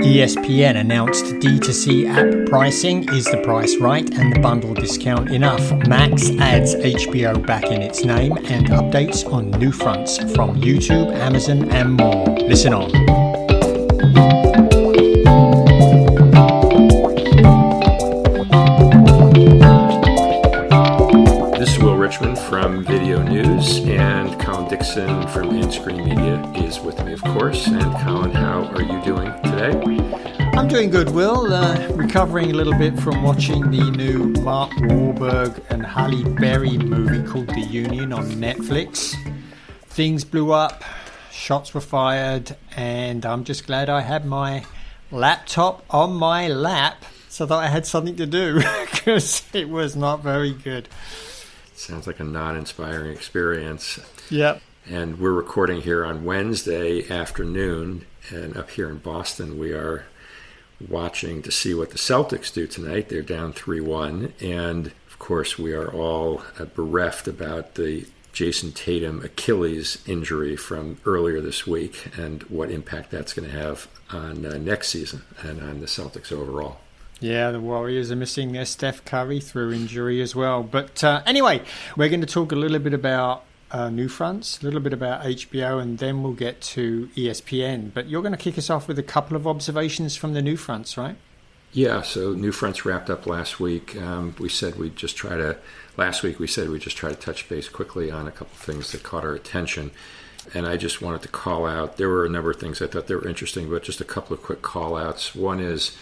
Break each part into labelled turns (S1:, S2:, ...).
S1: ESPN announced D2C app pricing. Is the price right and the bundle discount enough? Max adds HBO back in its name, and updates on NewFronts from YouTube, Amazon, and more. Listen on.
S2: This is Will Richmond from Video News, and Colin Dixon from In-Screen Media is with me, of course. And Colin, how are you doing today?
S1: I'm doing good, Will. Recovering a little bit from watching the new Mark Wahlberg and Halle Berry movie called The Union on Netflix. Things blew up, shots were fired, and I'm just glad I had my laptop on my lap so that I had something to do, because it was not very good.
S2: Sounds like a non-inspiring experience.
S1: Yep.
S2: And we're recording here on Wednesday afternoon, and up here in Boston we are watching to see what the Celtics do tonight. They're down 3-1, and of course we are all bereft about the Jason Tatum Achilles injury from earlier this week and what impact that's going to have on next season and on the Celtics overall.
S1: Yeah, the Warriors are missing their Steph Curry through injury as well. But anyway, we're going to talk a little bit about NewFronts, a little bit about HBO, and then we'll get to ESPN. But you're going to kick us off with a couple of observations from the NewFronts, right?
S2: Yeah, so NewFronts wrapped up last week. Last week we said we'd just try to touch base quickly on a couple of things that caught our attention. And I just wanted to call out, there were a number of things I thought they were interesting, but just a couple of quick call outs. One is,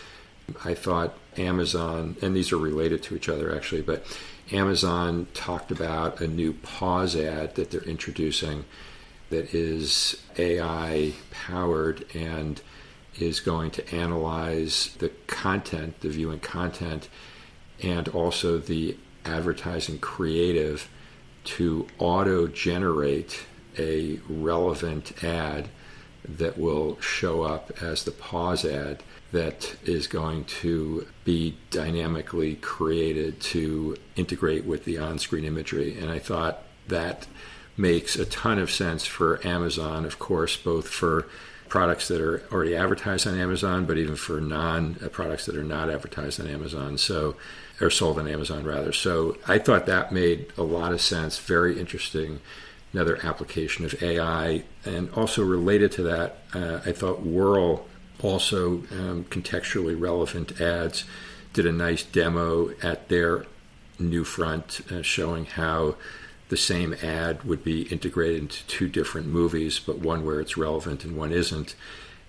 S2: I thought Amazon, and these are related to each other actually, but Amazon talked about a new pause ad that they're introducing that is AI powered and is going to analyze the content, the viewing content, and also the advertising creative to auto-generate a relevant ad that will show up as the pause ad that is going to be dynamically created to integrate with the on-screen imagery. And I thought that makes a ton of sense for Amazon, of course, both for products that are already advertised on Amazon, but even for products that are not advertised on Amazon, or sold on Amazon rather. So I thought that made a lot of sense, very interesting. Another application of AI. And also related to that, I thought Whirl, also contextually relevant ads, did a nice demo at their NewFront showing how the same ad would be integrated into two different movies, but one where it's relevant and one isn't.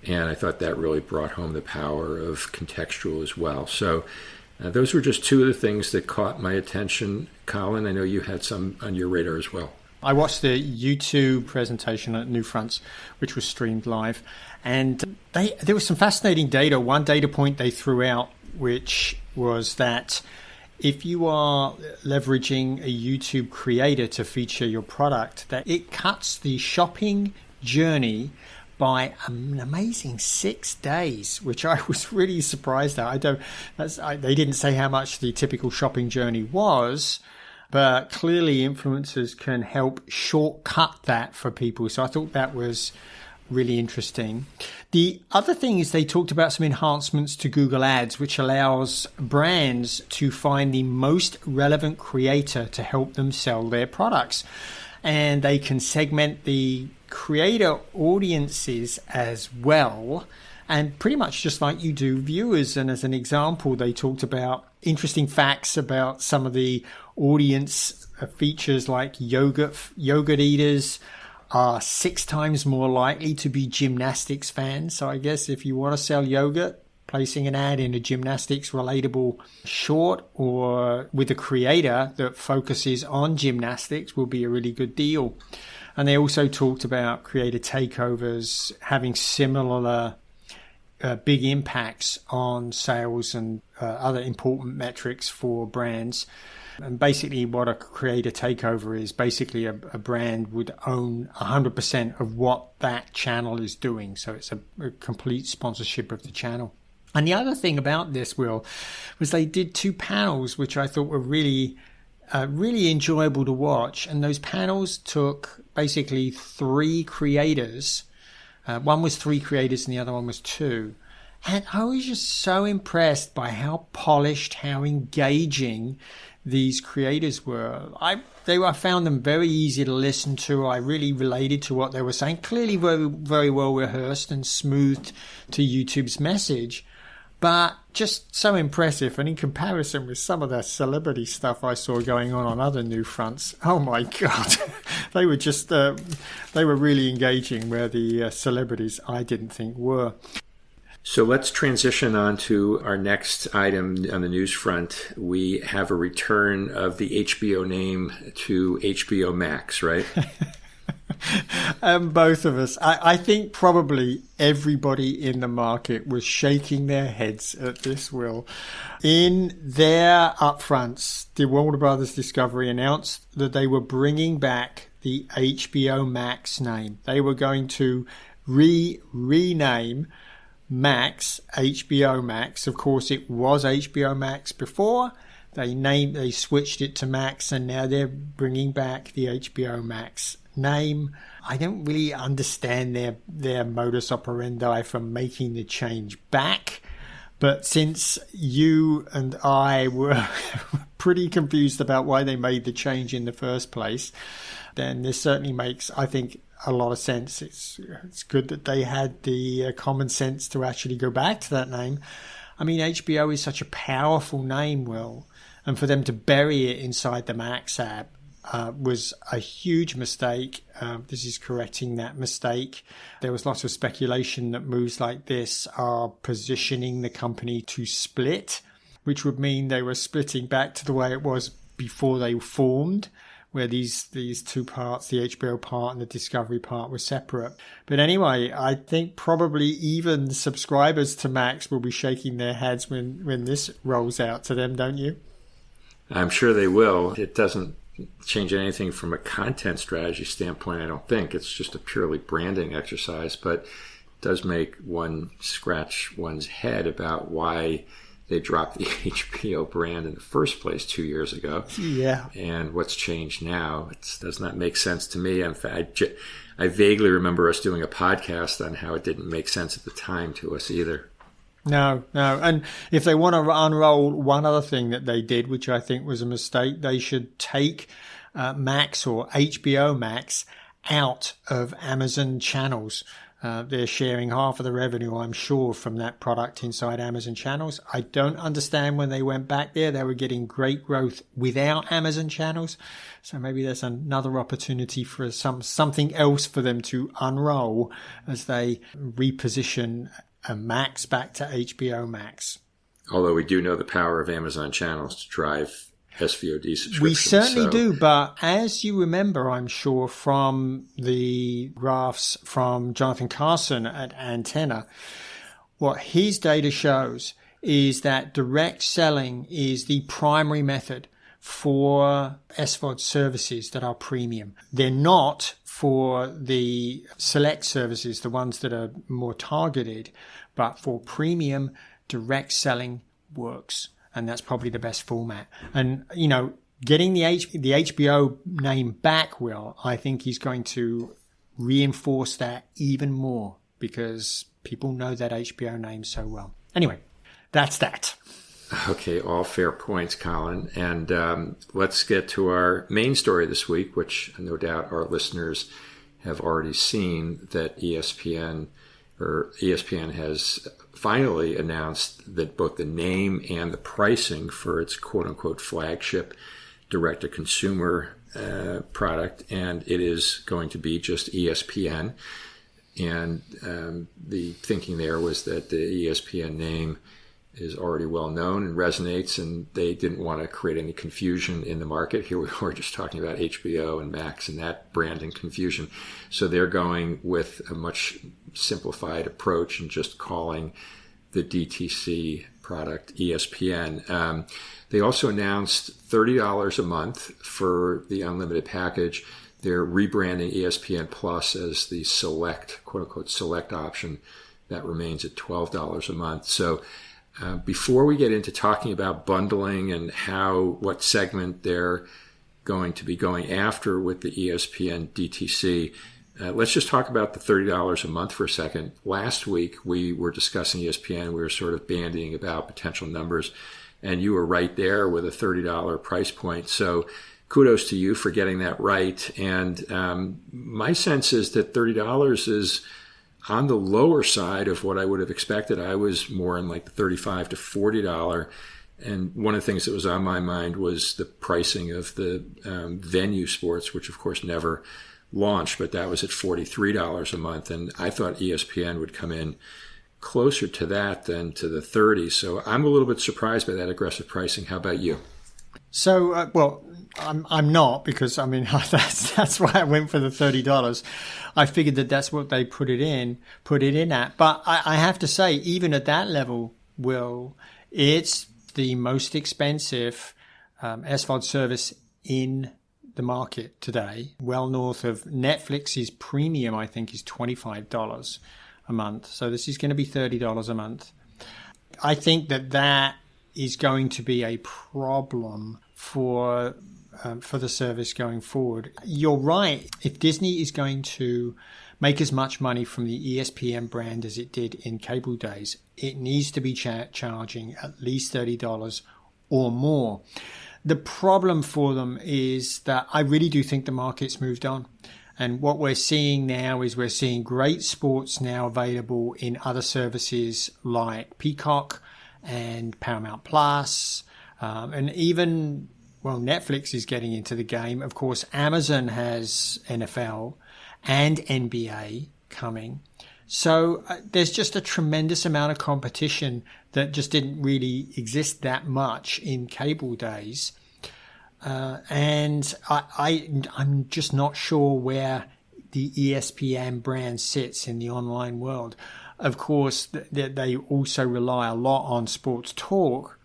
S2: And I thought that really brought home the power of contextual as well. So those were just two of the things that caught my attention. Colin, I know you had some on your radar as well.
S1: I watched the YouTube presentation at NewFronts, which was streamed live, and there was some fascinating data. One data point they threw out, which was that if you are leveraging a YouTube creator to feature your product, that it cuts the shopping journey by an amazing 6 days, which I was really surprised at. They didn't say how much the typical shopping journey was, but clearly influencers can help shortcut that for people. So I thought that was really interesting. The other thing is they talked about some enhancements to Google Ads, which allows brands to find the most relevant creator to help them sell their products. And they can segment the creator audiences as well, and pretty much just like you do viewers. And as an example, they talked about interesting facts about some of the audience features, like yogurt eaters are 6 times more likely to be gymnastics fans. So I guess if you want to sell yogurt, placing an ad in a gymnastics relatable short or with a creator that focuses on gymnastics will be a really good deal. And they also talked about creator takeovers having similar big impacts on sales and other important metrics for brands. And basically what a creator takeover is, basically a brand would own 100% of what that channel is doing. So it's a complete sponsorship of the channel. And the other thing about this, Will, was they did 2 panels, which I thought were really enjoyable to watch. And those panels took basically 3 creators. One was 3 creators and the other one was 2. And I was just so impressed by how polished, how engaging these creators were. I found them very easy to listen to. I really related to what they were saying. Clearly very, very well rehearsed and smoothed to YouTube's message, but just so impressive. And in comparison with some of the celebrity stuff I saw going on other NewFronts, oh my God, they were just, they were really engaging where the celebrities I didn't think were.
S2: So let's transition on to our next item on the news front. We have a return of the HBO name to HBO Max, right?
S1: Both of us. I think probably everybody in the market was shaking their heads at this, Will. In their upfronts, the Warner Brothers Discovery announced that they were bringing back the HBO Max name. They were going to rename Max HBO Max. Of course, it was HBO Max before. They switched it to Max, and now they're bringing back the HBO Max name. I don't really understand their modus operandi for making the change back, but since you and I were pretty confused about why they made the change in the first place, then this certainly makes, I think, a lot of sense. It's good that they had the common sense to actually go back to that name. I mean, HBO is such a powerful name, Will, and for them to bury it inside the Max app was a huge mistake. This is correcting that mistake. There was lots of speculation that moves like this are positioning the company to split, which would mean they were splitting back to the way it was before they formed, where these two parts, the HBO part and the Discovery part, were separate. But anyway, I think probably even subscribers to Max will be shaking their heads when this rolls out to them, don't you?
S2: I'm sure they will. It doesn't change anything from a content strategy standpoint, I don't think. It's just a purely branding exercise, but it does make one scratch one's head about why they dropped the HBO brand in the first place 2 years ago.
S1: Yeah.
S2: And what's changed now? It does not make sense to me. In fact, I vaguely remember us doing a podcast on how it didn't make sense at the time to us either.
S1: No. And if they want to unroll one other thing that they did, which I think was a mistake, they should take Max or HBO Max out of Amazon channels. They're sharing half of the revenue, I'm sure, from that product inside Amazon channels. I don't understand when they went back there. They were getting great growth without Amazon channels. So maybe there's another opportunity for something else for them to unroll as they reposition Max back to HBO Max.
S2: Although we do know the power of Amazon channels to drive SVOD subscriptions.
S1: We certainly do, but as you remember, I'm sure, from the graphs from Jonathan Carson at Antenna, what his data shows is that direct selling is the primary method for SVOD services that are premium. They're not for the select services, the ones that are more targeted, but for premium, direct selling works. And that's probably the best format. And, you know, getting the HBO name back, Will, I think is going to reinforce that even more because people know that HBO name so well. Anyway, that's that.
S2: Okay, all fair points, Colin. And let's get to our main story this week, which no doubt our listeners have already seen, that ESPN has finally announced that both the name and the pricing for its quote-unquote flagship direct-to-consumer product, and it is going to be just ESPN. And the thinking there was that the ESPN name is already well known and resonates, and they didn't want to create any confusion in the market. Here we were just talking about HBO and Max and that branding confusion. So they're going with a much simplified approach and just calling the DTC product ESPN. They also announced $30 a month for the unlimited package. They're rebranding ESPN Plus as the select, quote-unquote, select option. That remains at $12 a month. So before we get into talking about bundling and what segment they're going to be going after with the ESPN DTC, Let's just talk about the $30 a month for a second. Last week, we were discussing ESPN. We were sort of bandying about potential numbers, and you were right there with a $30 price point. So kudos to you for getting that right. And my sense is that $30 is on the lower side of what I would have expected. I was more in like the $35 to $40. And one of the things that was on my mind was the pricing of the venue sports, which of course never launched, but that was at $43 a month. And I thought ESPN would come in closer to that than to the 30. So I'm a little bit surprised by that aggressive pricing. How about you?
S1: So, well, I'm not, because I mean that's why I went for the $30. I figured that that's what they put it in at. But I have to say, even at that level, Will, it's the most expensive SVOD service in the market today, well north of Netflix's premium. I think is $25 a month. So this is going to be $30 a month. I think that is going to be a problem for the service going forward. You're right. If Disney is going to make as much money from the ESPN brand as it did in cable days, it needs to be charging at least $30 or more. The problem for them is that I really do think the market's moved on. And what we're seeing now is we're seeing great sports now available in other services like Peacock and Paramount Plus, and even, well, Netflix is getting into the game. Of course, Amazon has NFL and NBA coming. So there's just a tremendous amount of competition that just didn't really exist that much in cable days. And I'm just not sure where the ESPN brand sits in the online world. Of course, they also rely a lot on sports talk.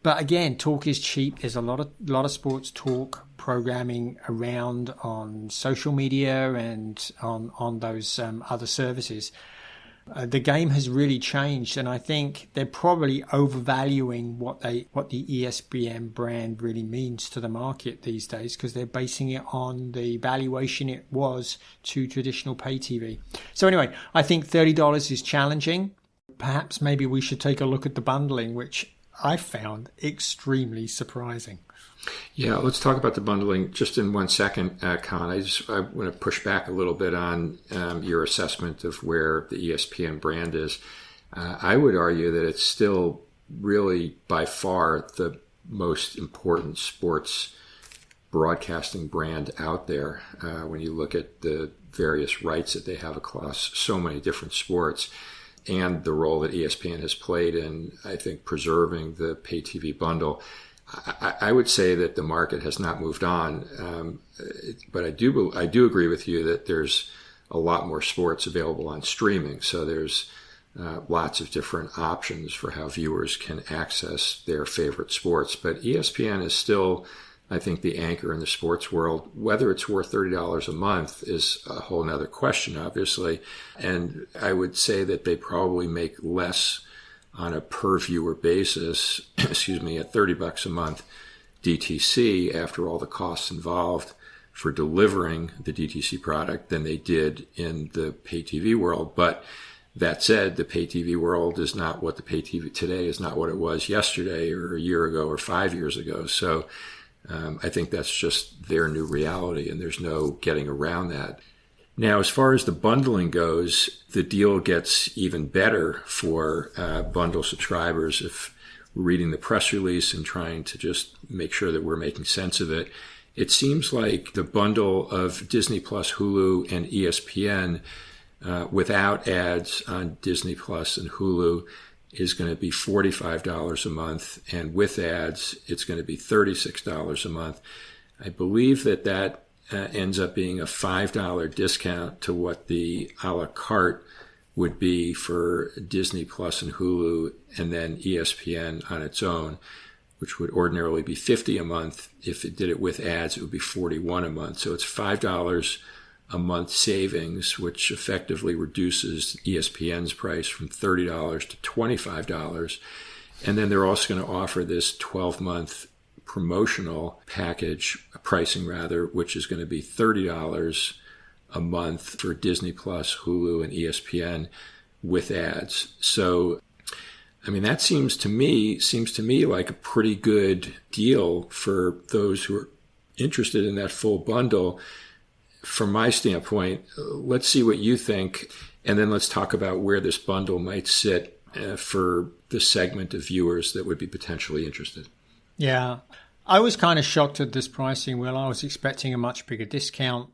S1: But again, talk is cheap. There's a lot of sports talk programming around on social media and on those other services. The game has really changed, and I think they're probably overvaluing what the ESPN brand really means to the market these days, because they're basing it on the valuation it was to traditional pay TV. So anyway, I think $30 is challenging. Perhaps maybe we should take a look at the bundling, which I found extremely surprising.
S2: Yeah, let's talk about the bundling just in 1 second, Colin. I want to push back a little bit on your assessment of where the ESPN brand is. I would argue that it's still really by far the most important sports broadcasting brand out there when you look at the various rights that they have across so many different sports, and the role that ESPN has played in, I think, preserving the pay TV bundle. I would say that the market has not moved on, but I do agree with you that there's a lot more sports available on streaming. So there's lots of different options for how viewers can access their favorite sports. But ESPN is still, I think, the anchor in the sports world. Whether it's worth $30 a month is a whole nother question, obviously. And I would say that they probably make less on a per viewer basis, at $30 a month DTC, after all the costs involved for delivering the DTC product, than they did in the pay TV world. But that said, the pay TV world is not what the pay TV today is not what it was yesterday or a year ago or 5 years ago. So I think that's just their new reality, and there's no getting around that. Now, as far as the bundling goes, the deal gets even better for bundle subscribers. If we're reading the press release and trying to just make sure that we're making sense of it, it seems like the bundle of Disney Plus, Hulu, and ESPN without ads on Disney Plus and Hulu is going to be $45 a month, and with ads, it's going to be $36 a month. I believe that ends up being a $5 discount to what the a la carte would be for Disney Plus and Hulu, and then ESPN on its own, which would ordinarily be $50 a month. If it did it with ads, it would be $41 a month. So it's $5 a month savings, which effectively reduces ESPN's price from $30 to $25. And then they're also going to offer this 12-month promotional package pricing, which is going to be $30 a month for Disney Plus, Hulu, and ESPN with ads. So, I mean, that seems to me like a pretty good deal for those who are interested in that full bundle. From my standpoint, let's see what you think, and then let's talk about where this bundle might sit for the segment of viewers that would be potentially interested.
S1: Yeah, I was kind of shocked at this pricing. Well, I was expecting a much bigger discount,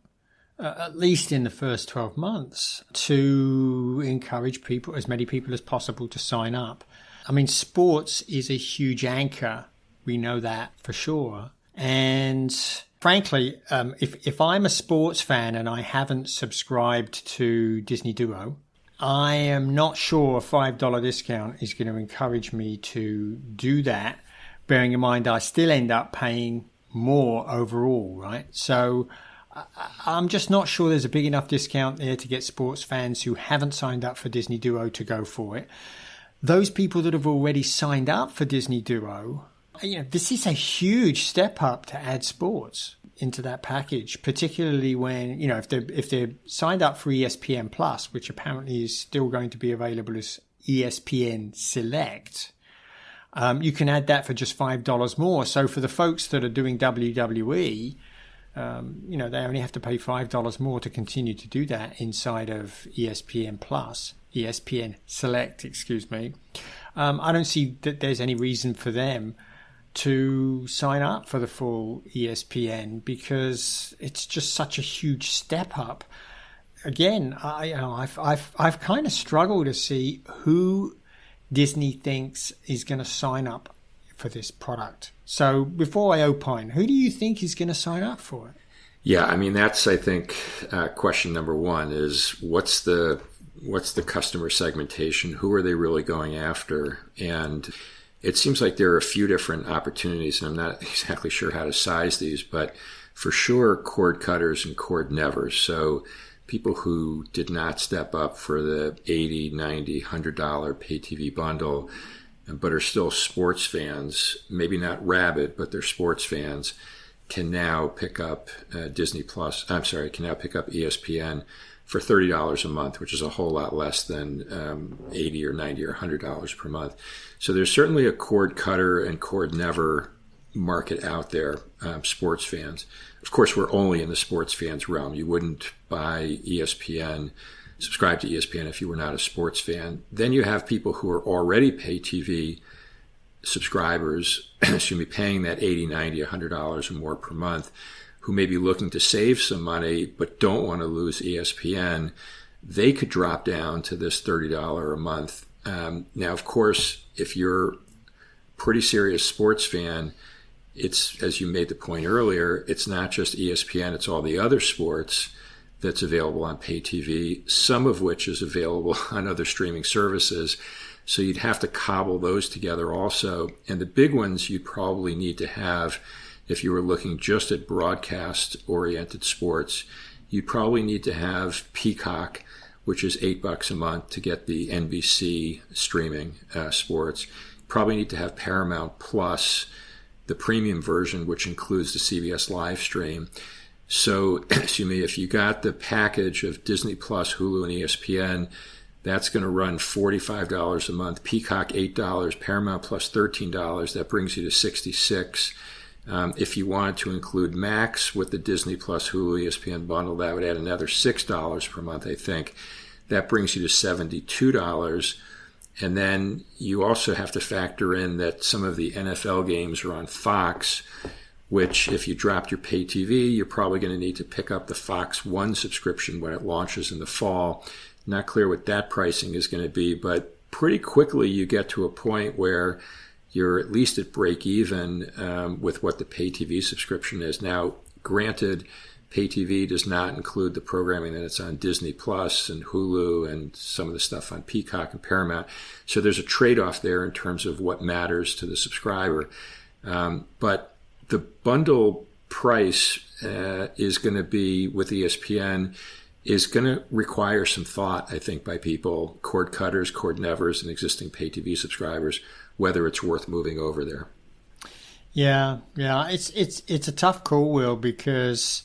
S1: at least in the first 12 months, to encourage people, as many people as possible, to sign up. I mean, sports is a huge anchor. We know that for sure. And frankly, if I'm a sports fan and I haven't subscribed to Disney Duo, I am not sure a $5 discount is going to encourage me to do that, bearing in mind I still end up paying more overall, right? So I'm just not sure there's a big enough discount there to get sports fans who haven't signed up for Disney Duo to go for it. Those people that have already signed up for Disney Duo, this is a huge step up to add sports into that package, particularly when, if they're signed up for ESPN Plus, which apparently is still going to be available as ESPN Select, you can add that for just $5 more. So for the folks that are doing WWE, they only have to pay $5 more to continue to do that inside of ESPN Plus, ESPN Select, excuse me. I don't see that there's any reason for them to sign up for the full ESPN because it's just such a huge step up. Again, I've kind of struggled to see who Disney thinks is going to sign up for this product. So before I opine, who do you think is going to sign up for it?
S2: Yeah, I mean, that's, I think, question number one is what's the customer segmentation? Who are they really going after? And it seems like there are a few different opportunities, and I'm not exactly sure how to size these, but for sure, cord cutters and cord nevers. So people who did not step up for the $80, $90, $100 pay TV bundle, but are still sports fans, maybe not rabid, but they're sports fans, can now pick up can now pick up ESPN for $30 a month, which is a whole lot less than $80 or $90 or $100 per month. So there's certainly a cord cutter and cord never market out there, sports fans. Of course, we're only in the sports fans realm. You wouldn't buy ESPN, subscribe to ESPN if you were not a sports fan. Then you have people who are already pay TV subscribers, paying that $80, $90, $100 or more per month, who may be looking to save some money but don't want to lose ESPN. They could drop down to this $30 a month. Now, of course, if you're a pretty serious sports fan, it's, as you made the point earlier, it's not just ESPN, it's all the other sports that's available on pay TV, some of which is available on other streaming services. So you'd have to cobble those together also. And the big ones you'd probably need to have, if you were looking just at broadcast-oriented sports, you'd probably need to have Peacock, which is $8 a month to get the NBC streaming sports. Probably need to have Paramount Plus, the premium version, which includes the CBS live stream. So, if you got the package of Disney Plus, Hulu, and ESPN, that's going to run $45 a month. Peacock, $8. Paramount Plus, $13. That brings you to $66. If you wanted to include Max with the Disney Plus, Hulu, ESPN bundle, that would add another $6 per month, I think. That brings you to $72. And then you also have to factor in that some of the NFL games are on Fox, which if you dropped your pay TV, you're probably going to need to pick up the Fox One subscription when it launches in the fall. Not clear what that pricing is going to be, but pretty quickly you get to a point where you're at least at break even with what the pay TV subscription is. Now, granted, pay TV does not include the programming that's on Disney Plus and Hulu and some of the stuff on Peacock and Paramount. So there's a trade-off there in terms of what matters to the subscriber. But the bundle price is going to be, with ESPN, is going to require some thought, I think, by people, cord cutters, cord nevers, and existing pay TV subscribers, whether it's worth moving over there.
S1: Yeah, it's a tough call, Will, because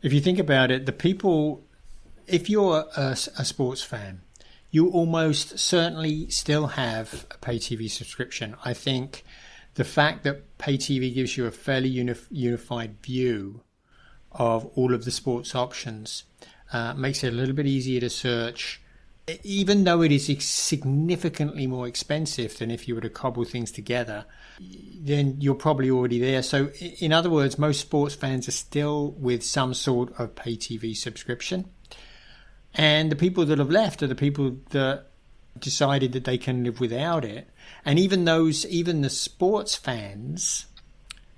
S1: if you think about it, the people if you're a sports fan, you almost certainly still have a pay TV subscription. I think the fact that pay TV gives you a fairly unified view of all of the sports options makes it a little bit easier to search, even though it is significantly more expensive than if you were to cobble things together. Then you're probably already there. So in other words, most sports fans are still with some sort of pay TV subscription. And the people that have left are the people that decided that they can live without it. And even the sports fans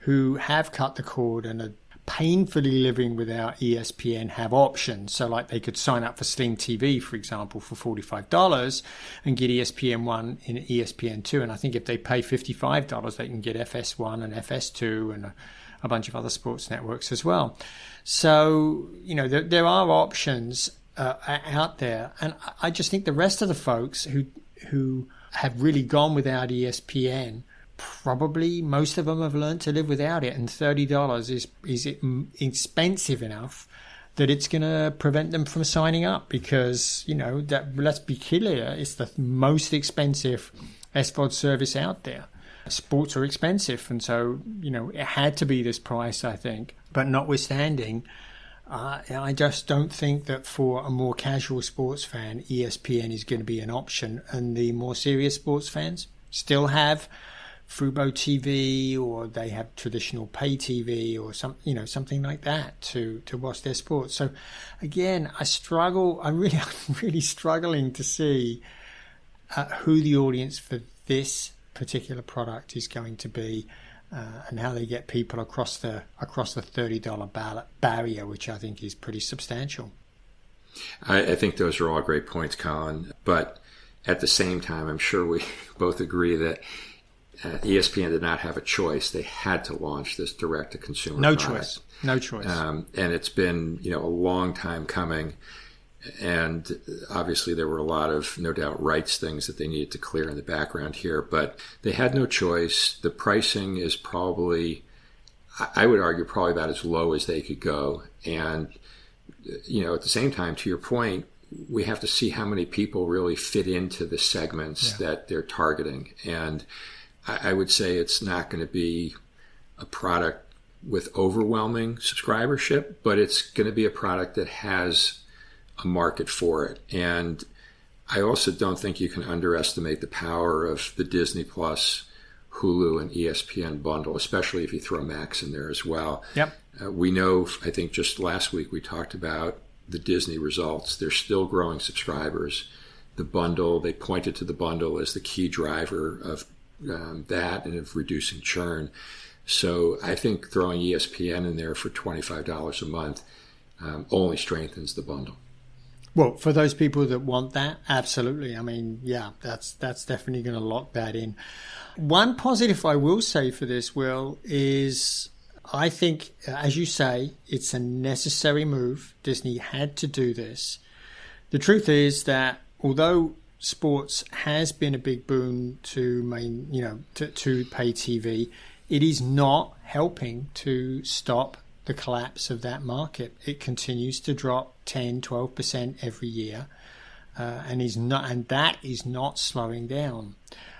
S1: who have cut the cord and are painfully living without ESPN have options. So like they could sign up for Sling TV, for example, for $45 and get ESPN1 and ESPN2. And I think if they pay $55, they can get FS1 and FS2 and a bunch of other sports networks as well. So, there are options out there. And I just think the rest of the folks who have really gone without ESPN, probably most of them have learned to live without it, and $30 is expensive enough that it's going to prevent them from signing up, because that, let's be clear, it's the most expensive SVOD service out there. Sports are expensive, and so it had to be this price, I think. But notwithstanding, I just don't think that for a more casual sports fan, ESPN is going to be an option, and the more serious sports fans still have Fubo TV, or they have traditional pay TV, or something like that to watch their sports. So again, I'm really struggling to see who the audience for this particular product is going to be, and how they get people across the $30 barrier, which I think is pretty substantial.
S2: I think those are all great points, Colin. But at the same time, I'm sure we both agree that ESPN did not have a choice. They had to launch this direct-to-consumer product.
S1: No choice.
S2: And it's been, a long time coming. And obviously there were a lot of, no doubt, rights things that they needed to clear in the background here. But they had no choice. The pricing is probably, I would argue, probably about as low as they could go. And, at the same time, to your point, we have to see how many people really fit into the segments that they're targeting. And I would say it's not going to be a product with overwhelming subscribership, but it's going to be a product that has a market for it. And I also don't think you can underestimate the power of the Disney Plus, Hulu, and ESPN bundle, especially if you throw Max in there as well.
S1: Yep.
S2: We know, I think just last week we talked about the Disney results. They're still growing subscribers. The bundle, they pointed to the bundle as the key driver of that and of reducing churn. So I think throwing ESPN in there for $25 a month only strengthens the bundle.
S1: Well, for those people that want that, absolutely. I mean, that's definitely going to lock that in. One positive I will say for this, Will, is I think, as you say, it's a necessary move. Disney had to do this. The truth is that although sports has been a big boon to pay TV, it is not helping to stop the collapse of that market. It continues to drop 10-12% every year, and that is not slowing down.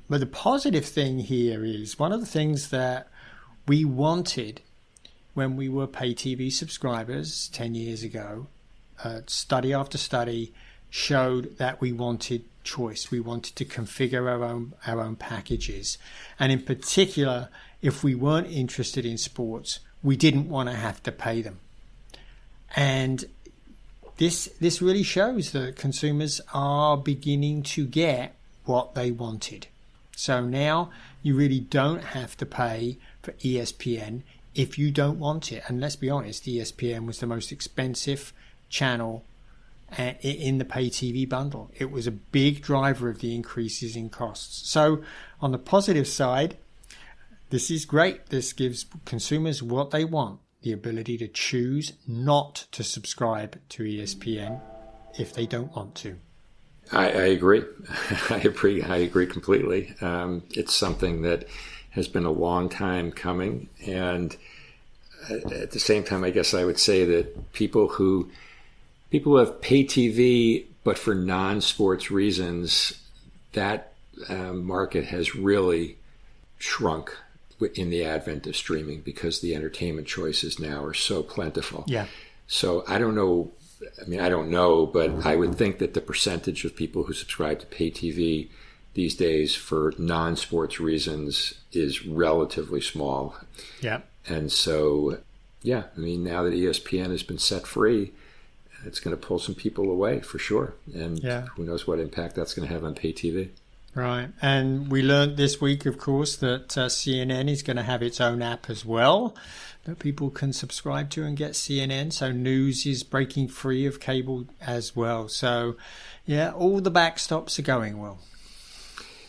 S1: But the positive thing here is one of the things that we wanted when we were pay TV subscribers 10 years ago. Study after study showed that we wanted choice. We wanted to configure our own packages, and in particular, if we weren't interested in sports, we didn't want to have to pay them. And this really shows that consumers are beginning to get what they wanted. So now you really don't have to pay for ESPN if you don't want it. And let's be honest, ESPN was the most expensive channel in the pay TV bundle. It was a big driver of the increases in costs. So on the positive side, this is great. This gives consumers what they want, the ability to choose not to subscribe to ESPN if they don't want to.
S2: I agree. I agree completely. It's something that has been a long time coming. And at the same time, I guess I would say that people who people who have pay TV, but for non-sports reasons, that market has really shrunk in the advent of streaming because the entertainment choices now are so plentiful.
S1: Yeah.
S2: So I don't know. I don't know, but I would think that the percentage of people who subscribe to pay TV these days for non-sports reasons is relatively small.
S1: Yeah.
S2: And so, yeah, now that ESPN has been set free, it's going to pull some people away for sure. And who knows what impact that's going to have on pay TV.
S1: Right. And we learned this week, of course, that CNN is going to have its own app as well that people can subscribe to and get CNN. So news is breaking free of cable as well. So, yeah, all the backstops are going well.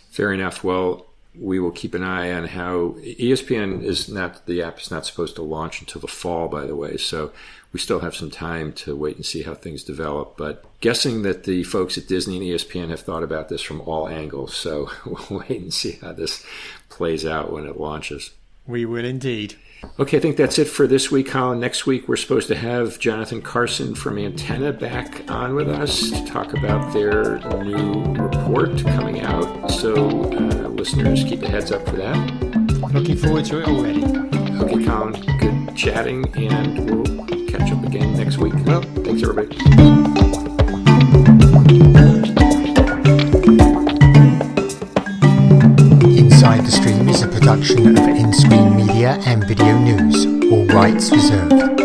S2: Fair enough. Well, we will keep an eye on how ESPN the app is not supposed to launch until the fall, by the way. So we still have some time to wait and see how things develop. But guessing that the folks at Disney and ESPN have thought about this from all angles. So we'll wait and see how this plays out when it launches.
S1: We will indeed.
S2: Okay, I think that's it for this week, Colin. Next week, we're supposed to have Jonathan Carson from Antenna back on with us to talk about their new report coming out. So listeners, keep a heads up for that.
S1: Looking forward to it already.
S2: Okay, Colin, good chatting, and we'll catch up again next week. Well, thanks, everybody.
S1: Inside the Stream is a production of In-Screen Media and Video News. All rights reserved.